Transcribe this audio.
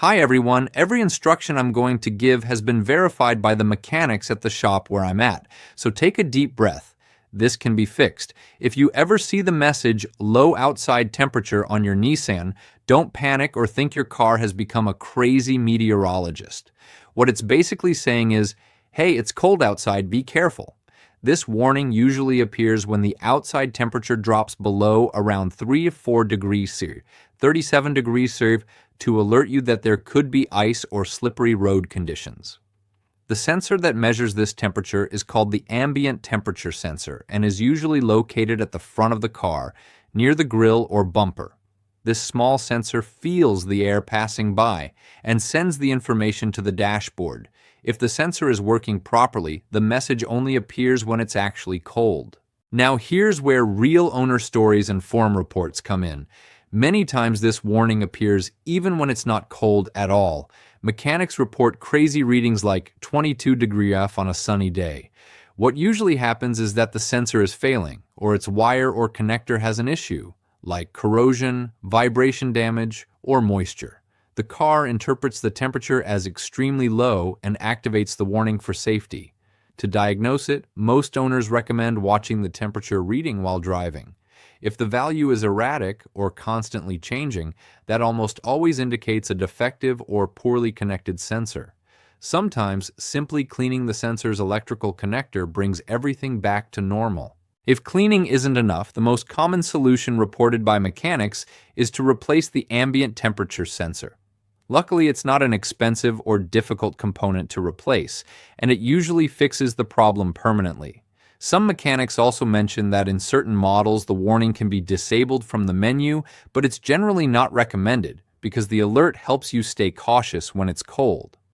Hi everyone, every instruction I'm going to give has been verified by the mechanics at the shop where I'm at, so take a deep breath. This can be fixed. If you ever see the message low outside temperature on your Nissan, don't panic or think your car has become a crazy meteorologist. What it's basically saying is, hey, it's cold outside, be careful. This warning usually appears when the outside temperature drops below around 3 to 4 degrees C, 37 degrees C, to alert you that there could be ice or slippery road conditions. The sensor that measures this temperature is called the ambient temperature sensor and is usually located at the front of the car, near the grille or bumper. This small sensor feels the air passing by and sends the information to the dashboard. If the sensor is working properly, the message only appears when it's actually cold. Now here's where real owner stories and forum reports come in. Many times this warning appears even when it's not cold at all. Mechanics report crazy readings like 22 degree F on a sunny day. What usually happens is that the sensor is failing, or its wire or connector has an issue, like corrosion, vibration damage, or moisture. The car interprets the temperature as extremely low and activates the warning for safety. To diagnose it, most owners recommend watching the temperature reading while driving. If the value is erratic or constantly changing, that almost always indicates a defective or poorly connected sensor. Sometimes, simply cleaning the sensor's electrical connector brings everything back to normal. If cleaning isn't enough, the most common solution reported by mechanics is to replace the ambient temperature sensor. Luckily, it's not an expensive or difficult component to replace, and it usually fixes the problem permanently. Some mechanics also mention that in certain models the warning can be disabled from the menu, but it's generally not recommended because the alert helps you stay cautious when it's cold.